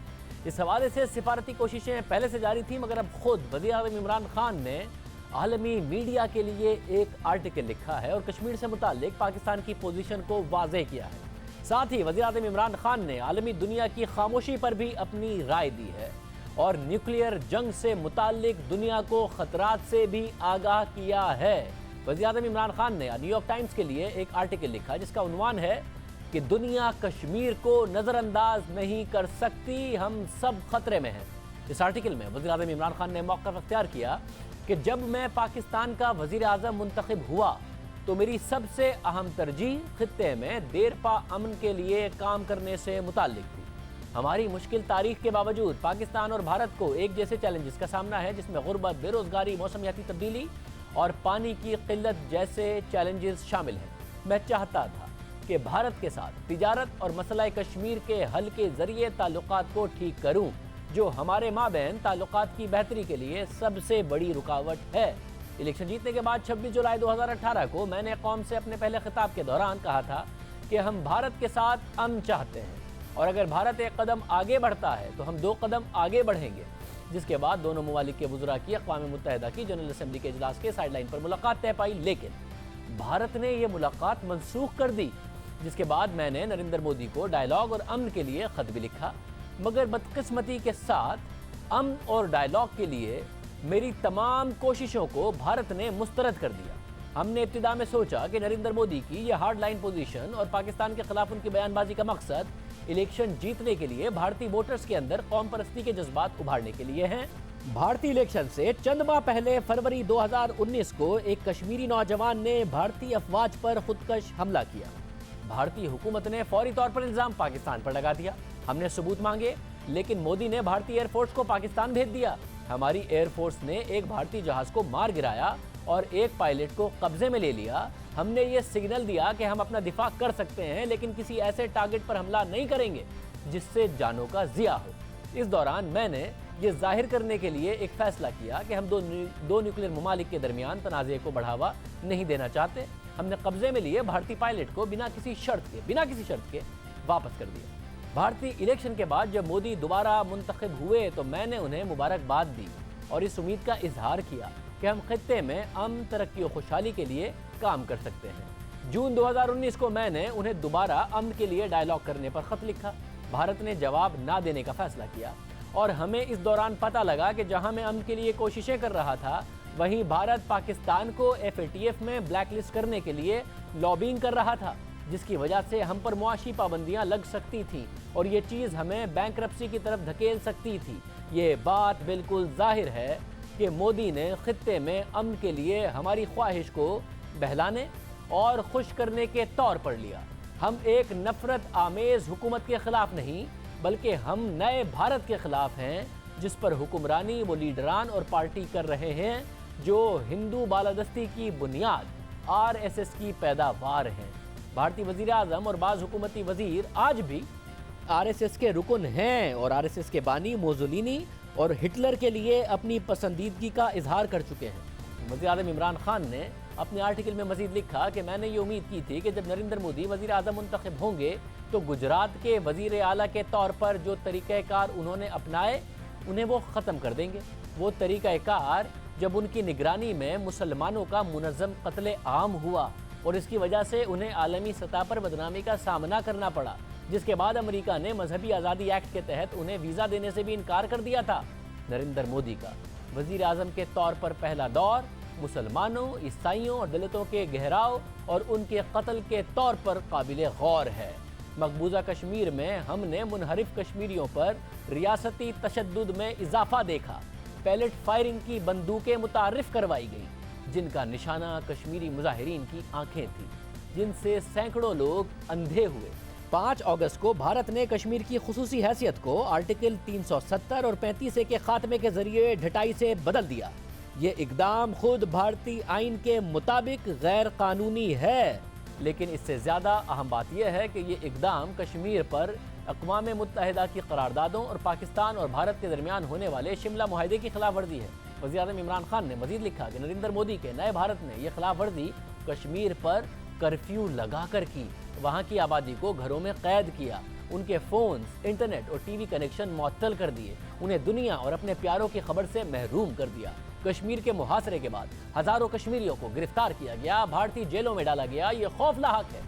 [SPEAKER 1] इस हवाले से सिफारती कोशिशें पहले से जारी थी, मगर अब खुद वज़ीर-ए-आज़म इमरान खान ने आलमी मीडिया के लिए एक आर्टिकल लिखा है और कश्मीर से मुताल्लिक पाकिस्तान की पोजीशन को वाज़ेह किया है। साथ ही वज़ीर-ए-आज़म इमरान खान ने आलमी दुनिया की खामोशी पर भी अपनी राय दी है और न्यूक्लियर जंग से मुताल्लिक दुनिया को खतरात से भी आगाह किया है। वज़ीर-ए-आज़म इमरान खान ने न्यूयॉर्क टाइम्स के लिए एक आर्टिकल लिखा जिसका उन्वान है कि दुनिया कश्मीर को नज़रअंदाज नहीं कर सकती, हम सब खतरे में हैं। इस आर्टिकल में वज़ीर-ए-आज़म इमरान खान ने मौक़िफ़ अख्तियार किया कि जब मैं पाकिस्तान का वज़ीर-ए-आज़म मुंतखब हुआ तो मेरी सबसे अहम तरजीह खित्ते में देरपा अमन के लिए काम करने से मुताल्लिक थी। हमारी मुश्किल तारीख के बावजूद पाकिस्तान और भारत को एक जैसे चैलेंजेस का सामना है, जिसमें गुर्बत, बेरोजगारी, मौसमियाती तब्दीली और पानी की किल्लत जैसे चैलेंजेस शामिल हैं। मैं चाहता था कि भारत के साथ तिजारत और मसला कश्मीर के हल के जरिए ताल्लुकात को ठीक करूं, जो हमारे माबैन ताल्लुकात की बेहतरी के लिए सबसे बड़ी रुकावट है। इलेक्शन जीतने के बाद 26 जुलाई 2018 को मैंने कौम से अपने पहले खिताब के दौरान कहा था कि हम भारत के साथ अमन चाहते हैं, और अगर भारत एक कदम आगे बढ़ता है तो हम 2 कदम आगे बढ़ेंगे। जिसके बाद दोनों ममालिक के वज़रा की अक़वाम मुत्तहिदा की जनरल असम्बली के इजलास के साइडलाइन पर मुलाकात तय पाई, लेकिन भारत ने यह मुलाकात मनसूख कर दी। जिसके बाद मैंने नरेंद्र मोदी को डायलॉग और अमन के लिए ख़त भी लिखा, मगर बदकिस्मती के साथ अमन और डायलॉग के लिए मेरी तमाम कोशिशों को भारत ने मुस्तरद कर दिया। हमने इब्तिदा में सोचा कि नरेंद्र मोदी की यह हार्ड लाइन पोजीशन और पाकिस्तान के खिलाफ उनकी बयानबाजी का मकसद इलेक्शन जीतने के लिए भारतीय वोटर्स के अंदर कौम परस्ती के जज्बात उभारने के लिए हैं। भारतीय इलेक्शन से चंद माह पहले फरवरी 2019 को एक कश्मीरी नौजवान ने भारतीय अफवाज पर खुदकश हमला किया। भारतीय हुकूमत ने फौरी तौर पर इल्जाम पाकिस्तान पर लगा दिया। हमने सबूत मांगे, लेकिन मोदी ने भारतीय एयरफोर्स को पाकिस्तान भेज दिया। हमारी एयरफोर्स ने एक भारतीय जहाज को मार गिराया और एक पायलट को कब्जे में ले लिया। हमने ये सिग्नल दिया कि हम अपना दिफा कर सकते हैं, लेकिन किसी ऐसे टारगेट पर हमला नहीं करेंगे जिससे जानों का ज़िया हो। इस दौरान मैंने ये जाहिर करने के लिए एक फ़ैसला किया कि हम दो न्यूक्लियर ममालिक के दरमियान तनाज़े को बढ़ावा नहीं देना चाहते। हमने कब्जे में लिए भारतीय पायलट को बिना किसी शर्त के वापस कर दिया। भारतीय इलेक्शन के बाद जब मोदी दोबारा मुंतखब हुए तो मैंने उन्हें मुबारकबाद दी और इस उम्मीद का इजहार किया कि हम खित्ते में अमन, तरक्की और खुशहाली के लिए काम कर सकते हैं। जून 2019 को मैंने उन्हें दोबारा अमन के लिए डायलॉग करने पर ख़त लिखा। भारत ने जवाब ना देने का फैसला किया और हमें इस दौरान पता लगा कि जहां मैं अमन के लिए कोशिशें कर रहा था, वहीं भारत पाकिस्तान को FATF में ब्लैकलिस्ट करने के लिए लॉबिंग कर रहा था, जिसकी वजह से हम पर मुआशी पाबंदियां लग सकती थीं और ये चीज़ हमें बैंकरप्सी की तरफ धकेल सकती थी। ये बात बिल्कुल जाहिर है कि मोदी ने खित्ते में अमन के लिए हमारी ख्वाहिश को बहलाने और खुश करने के तौर पर लिया। हम एक नफरत आमेज हुकूमत के खिलाफ नहीं, बल्कि हम नए भारत के खिलाफ हैं, जिस पर हुक्मरानी वो लीडरान और पार्टी कर रहे हैं जो हिंदू बालादस्ती की बुनियाद आरएसएस की पैदावार हैं। भारतीय वजीर आजम और बाज़ हुकूमती वजीर आज भी आरएसएस के रुकन हैं और आरएसएस के बानी मोज़ोलिनी और हिटलर के लिए अपनी पसंदीदगी का इजहार कर चुके हैं। वज़ीर आज़म इमरान खान ने अपने आर्टिकल में मजीद लिखा कि मैंने ये उम्मीद की थी कि जब नरेंद्र मोदी वज़ीर आज़म मुंतखब होंगे तो गुजरात के वज़ीर आला के तौर पर जो तरीक़ाकार उन्होंने अपनाए उन्हें वो ख़त्म कर देंगे। वो तरीक़ाकार जब उनकी निगरानी में मुसलमानों का मुनज़्ज़म कत्ल आम हुआ और इसकी वजह से उन्हें आलमी सतह पर बदनामी का सामना करना पड़ा, जिसके बाद अमेरिका ने मजहबी आज़ादी एक्ट के तहत उन्हें वीज़ा देने से भी इनकार कर दिया था। नरेंद्र मोदी का वज़ीर आज़म के तौर पर पहला दौर मुसलमानों, ईसाइयों और दलितों के गहराव और उनके कत्ल के तौर पर काबिल गौर है। मकबूजा कश्मीर में हमने मुनहरिफ कश्मीरियों पर रियासती तशद्दुद में इजाफा देखा। पैलेट फायरिंग की बंदूकें मुतारिफ करवाई गई जिनका निशाना कश्मीरी मुजाहिरीन की आंखें थी, जिनसे सैकड़ों लोग अंधे हुए। 5 अगस्त को भारत ने कश्मीर की खुसूसी हैसियत को आर्टिकल 370 और 35A के खात्मे के जरिए ढटाई से बदल दिया। ये इकदाम खुद भारतीय आइन के मुताबिक गैर कानूनी है, लेकिन इससे ज़्यादा अहम बात यह है कि ये इकदाम कश्मीर पर अक़वाम मुत्तहिदा की करारदादों और पाकिस्तान और भारत के दरमियान होने वाले शिमला मुआहदे की खिलाफ वर्जी है। वज़ीर आज़म इमरान खान ने मजीद लिखा कि नरेंद्र मोदी के नए भारत ने यह खिलाफ वर्जी कश्मीर पर कर्फ्यू लगा कर की, वहाँ की आबादी को घरों में कैद किया, उनके फ़ोन्स, इंटरनेट और टीवी कनेक्शन मुअत्तल कर दिए, उन्हें दुनिया और अपने प्यारों की खबर से महरूम कर दिया। कश्मीर के मुहासरे के बाद हज़ारों कश्मीरियों को गिरफ्तार किया गया, भारतीय जेलों में डाला गया। ये खौफनाक है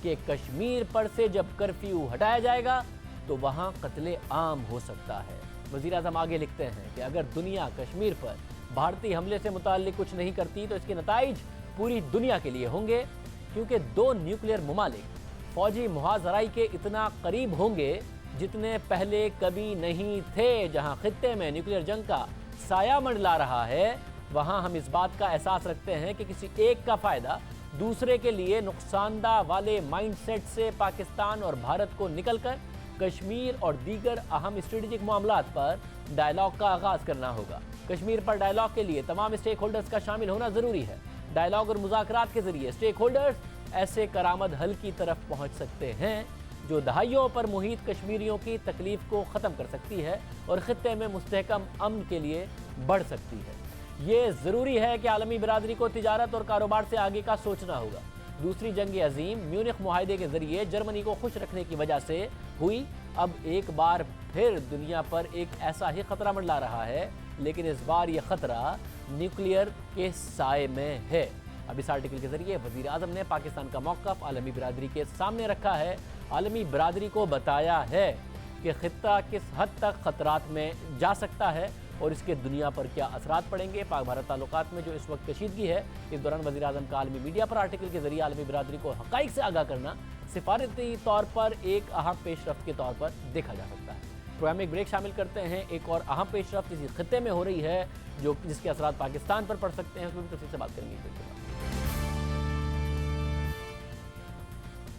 [SPEAKER 1] कि कश्मीर पर से जब कर्फ्यू हटाया जाएगा तो वहाँ कत्ले आम हो सकता है। वज़ीर आज़म आगे लिखते हैं कि अगर दुनिया कश्मीर पर भारतीय हमले से मुताल्लिक कुछ नहीं करती तो इसके नताइज पूरी दुनिया के लिए होंगे, क्योंकि 2 न्यूक्लियर मुमालिक फौजी मुहाजराई के इतना करीब होंगे जितने पहले कभी नहीं थे। जहाँ खित्ते में न्यूक्लियर जंग का साया मंडला रहा है, वहाँ हम इस बात का एहसास रखते हैं कि किसी एक का फ़ायदा दूसरे के लिए नुकसानदा वाले माइंडसेट से पाकिस्तान और भारत को निकलकर कश्मीर और दीगर अहम स्ट्रेटेजिक मामलात पर डायलॉग का आगाज़ करना होगा। कश्मीर पर डायलॉग के लिए तमाम स्टेक होल्डर्स का शामिल होना ज़रूरी है। डायलॉग और मुज़ाकरात के ज़रिए स्टेक होल्डर्स ऐसे करामद हल की तरफ पहुँच सकते हैं जो दहाइयों पर मुहित कश्मीरियों की तकलीफ को ख़त्म कर सकती है और ख़ित्ते में मुस्तहकम अमन के लिए बढ़ सकती है। ये ज़रूरी है कि आलमी बिरादरी को तिजारत और कारोबार से आगे का सोचना होगा। दूसरी जंग अजीम म्यूनिख मुआहदे के ज़रिए जर्मनी को खुश रखने की वजह से हुई। अब एक बार फिर दुनिया पर एक ऐसा ही ख़तरा मंडला रहा है, लेकिन इस बार यह ख़तरा न्यूक्लियर के साए में है। अब इस आर्टिकल के ज़रिए वज़ीर आज़म ने पाकिस्तान का मौक़िफ़ आलमी बिरादरी के सामने रखा है। आलमी बिरादरी को बताया है कि ख़ित्ता किस हद तक ख़तरात में जा सकता है और इसके दुनिया पर क्या असरात पड़ेंगे। पाक भारत ताल्लुकात में जो इस वक्त कशीदगी है, इस दौरान वज़ीर आज़म का आलमी मीडिया पर आर्टिकल के ज़रिए आलमी बिरादरी को हक़ाइक़ से आगाह करना सिफारती तौर पर एक अहम पेशरफ्त के तौर पर देखा जा सकता है। प्रोग्राम में एक ब्रेक शामिल करते हैं। एक और अहम पेशरफ्त इसी खित्ते में हो रही है जो जिसके असरात पाकिस्तान पर पड़ सकते हैं, उसमें भी तफसील से बात करेंगे।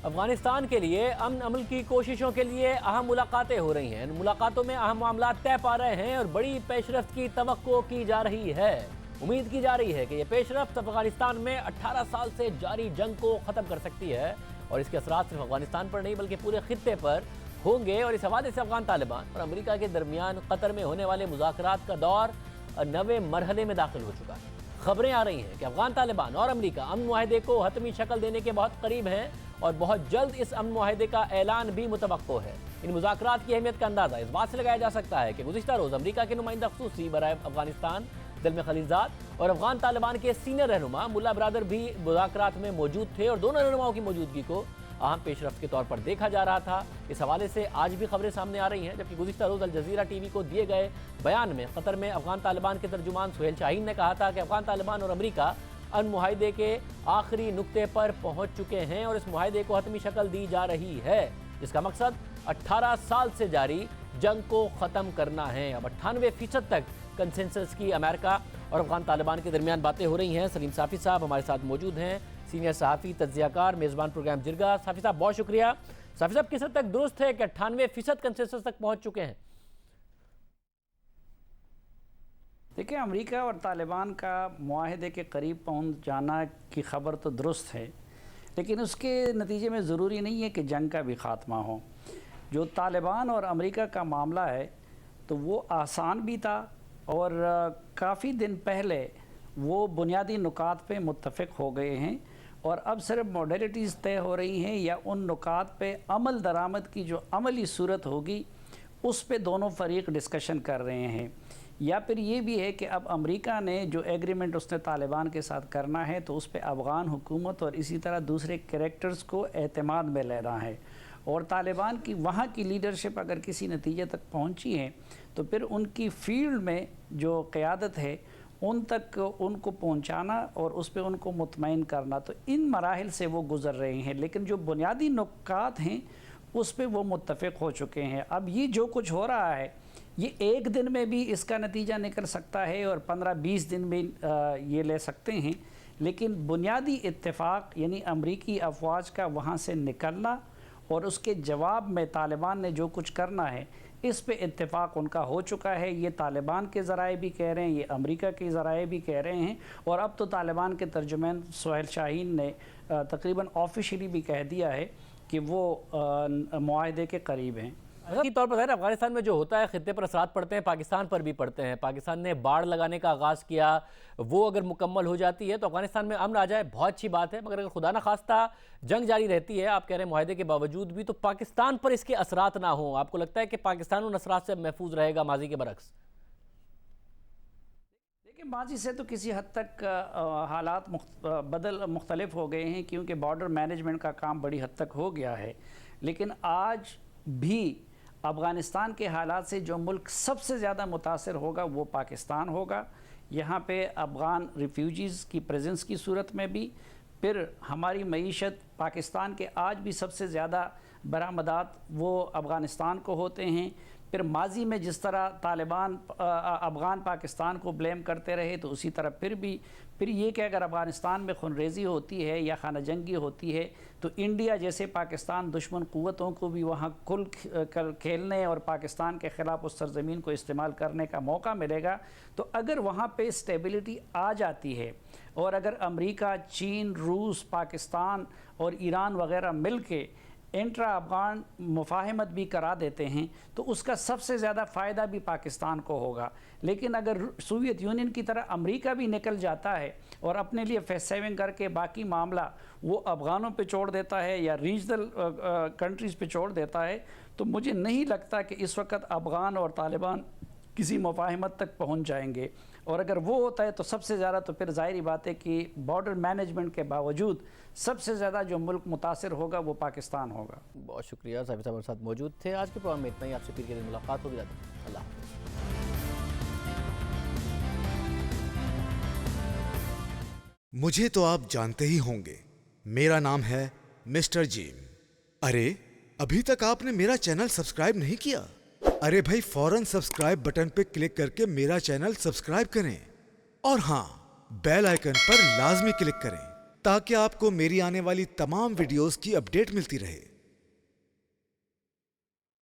[SPEAKER 1] अफगानिस्तान के लिए अमन अमल की कोशिशों के लिए अहम मुलाकातें हो रही हैं। इन मुलाकातों में अहम मामला तय पा रहे हैं और बड़ी पेशरफ्त की तवक्को की जा रही है। उम्मीद की जा रही है कि यह पेशरफ्त अफगानिस्तान में 18 साल से जारी जंग को ख़त्म कर सकती है और इसके असरात सिर्फ अफगानिस्तान पर नहीं बल्कि पूरे खित्ते पर होंगे। और इस हवाले से अफगान तालिबान और अमेरिका के दरमियान कतर में होने वाले मुज़ाकरात का दौर नवे मरहले में दाखिल हो चुका है। खबरें आ रही हैं कि अफगान तालिबान और अमेरिका अमन मुआहदे को हतमी शक्ल देने के बहुत करीब हैं और बहुत जल्द इस अमन मुआहदे का ऐलान भी मुतवक्को है। इन मुज़ाकरात की अहमियत का अंदाज़ा इस बात से लगाया जा सकता है कि गुज़िश्ता रोज़ अमेरिका के नुमाइंदा ख़ुसूसी बराए अफगानिस्तान ज़ल्मे खलीलज़ाद और अफगान तालिबान के सीनियर रहनुमा मुल्ला बरादर भी मुज़ाकरात में मौजूद थे और दोनों रहनुमाओं की मौजूदगी को अहम पेशरफ्त के तौर पर देखा जा रहा था। इस हवाले से आज भी खबरें सामने आ रही हैं, जबकि गुज़िश्ता रोज़ अल जज़ीरा टीवी को दिए गए बयान में कतर में अफगान तालिबान के तर्जुमान सुहेल शाहीन ने कहा था कि अफगान तालिबान और अमेरिका अमन मुआहदे के आखिरी नुक्ते पर पहुंच चुके हैं और इस मुआहदे को हतमी शक्ल दी जा रही है, जिसका मकसद 18 साल से जारी जंग को ख़त्म करना है। अब 98% तक कंसेंसस की अमेरिका और अफगान तालिबान के दरमियान बातें हो रही हैं। सलीम साफ़ी साहब हमारे साथ मौजूद हैं, सीनियर सहाफ़ी, तज्ज़ियाकार, मेज़बान प्रोग्राम जिरगा। साफ़ी साहब बहुत शुक्रिया। साफ़ी साहब, किस हद तक दुरुस्त है कि 98% कंसेंसस तक पहुँच चुके हैं?
[SPEAKER 4] देखिए, अमेरिका और तालिबान का मुआहदे के करीब पहुंच जाना की ख़बर तो दुरुस्त है, लेकिन उसके नतीजे में ज़रूरी नहीं है कि जंग का भी ख़ात्मा हो। जो तालिबान और अमेरिका का मामला है तो वो आसान भी था और काफ़ी दिन पहले वो बुनियादी नुकात पे मुत्तफ़िक हो गए हैं और अब सिर्फ मॉडलिटीज़ तय हो रही हैं या उन नुकात पे अमल दरामद की जो अमली सूरत होगी उस पे दोनों फरीक डिस्कशन कर रहे हैं। या फिर ये भी है कि अब अमेरिका ने जो एग्रीमेंट उसने तालिबान के साथ करना है तो उस पर अफ़गान हुकूमत और इसी तरह दूसरे कैरेक्टर्स को एतमाद में लेना है और तालिबान की वहाँ की लीडरशिप अगर किसी नतीजे तक पहुँची है तो फिर उनकी फील्ड में जो क़यादत है उन तक उनको पहुँचाना और उस पर उनको मुतमईन करना, तो इन मराहिल से वो गुज़र रहे हैं। लेकिन जो बुनियादी नुकात हैं उस पर वो मुत्तफ़िक हो चुके हैं। अब ये जो कुछ हो रहा है ये एक दिन में भी इसका नतीजा निकल सकता है और 15-20 दिन में ये ले सकते हैं, लेकिन बुनियादी इत्तेफाक यानी अमरीकी अफवाज का वहाँ से निकलना और उसके जवाब में तालिबान ने जो कुछ करना है इस पे इत्तेफाक उनका हो चुका है। ये तालिबान के ज़राए भी कह रहे हैं, ये अमेरिका के ज़राए भी कह रहे हैं और अब तो तालिबान के तर्जुमान सुहेल शाहीन ने तकरीबन ऑफिशियली भी कह दिया है कि वो मुआहदे के करीब हैं।
[SPEAKER 1] की तौर पर अफगानिस्तान में जो होता है खित्ते पर असरात पड़ते हैं, पाकिस्तान पर भी पड़ते हैं। पाकिस्तान ने बाड़ लगाने का आगाज़ किया, वो अगर मुकम्मल हो जाती है तो अफगानिस्तान में अमन आ जाए, बहुत अच्छी बात है। मगर अगर खुदा न खास्ता जंग जारी रहती है, आप कह रहे हैं मुआहदे के बावजूद भी, तो पाकिस्तान पर इसके असरात ना हो, आपको लगता है कि पाकिस्तान उन असरात से महफूज रहेगा माजी के बरक्स?
[SPEAKER 4] देखिए, माजी से तो किसी हद तक हालात मुख्तलिफ हो गए हैं क्योंकि बॉर्डर मैनेजमेंट का काम बड़ी हद तक हो गया है। लेकिन आज भी अफ़गानिस्तान के हालात से जो मुल्क सबसे ज़्यादा मुतासर होगा वो पाकिस्तान होगा। यहाँ पे अफ़गान रिफ्यूजीज़ की प्रेजेंस की सूरत में भी, फिर हमारी मईशत पाकिस्तान के आज भी सबसे ज़्यादा बरामदात वो अफ़गानिस्तान को होते हैं। फिर माजी में जिस तरह तालिबान अफ़गान पाकिस्तान को ब्लेम करते रहे तो उसी तरह फिर ये कि अगर अफ़गानिस्तान में खूनरेज़ी होती है या खाना जंगी होती है तो इंडिया जैसे पाकिस्तान दुश्मन क़ुव्वतों को भी वहाँ कुल खेलने और पाकिस्तान के ख़िलाफ़ उस सरज़मीन को इस्तेमाल करने का मौका मिलेगा। तो अगर वहाँ पे स्टेबिलिटी आ जाती है और अगर अमेरिका, चीन, रूस, पाकिस्तान और ईरान वगैरह मिल के इंट्रा अफ़गान मुफाहमत भी करा देते हैं तो उसका सबसे ज़्यादा फ़ायदा भी पाकिस्तान को होगा। लेकिन अगर सोवियत यूनियन की तरह अमेरिका भी निकल जाता है और अपने लिए फेस सेविंग करके बाकी मामला वो अफ़गानों पे छोड़ देता है या रीजनल कंट्रीज़ पे छोड़ देता है, तो मुझे नहीं लगता कि इस वक्त अफ़गान और तालिबान किसी मुफाहमत तक पहुँच जाएंगे। और अगर वो होता है तो सबसे ज़्यादा तो फिर ज़ाहिर बात है कि बॉर्डर मैनेजमेंट के बावजूद सबसे ज़्यादा जो मुल्क मुतासिर होगा वो पाकिस्तान होगा।
[SPEAKER 1] बहुत शुक्रिया, साहिब साहब हमारे साथ मौजूद थे। आज के प्रोग्राम में इतना ही, आपसे फिर के दिन मुलाकात होगी। अल्लाह हाफ़िज़।
[SPEAKER 5] मुझे तो आप जानते ही होंगे, मेरा नाम है मिस्टर जीम। अरे अभी तक आपने मेरा चैनल सब्सक्राइब नहीं किया? अरे भाई फौरन सब्सक्राइब बटन पे क्लिक करके मेरा चैनल सब्सक्राइब करें और हाँ, बेल आइकन पर लाजमी क्लिक करें ताकि आपको मेरी आने वाली तमाम वीडियोस की अपडेट मिलती रहे।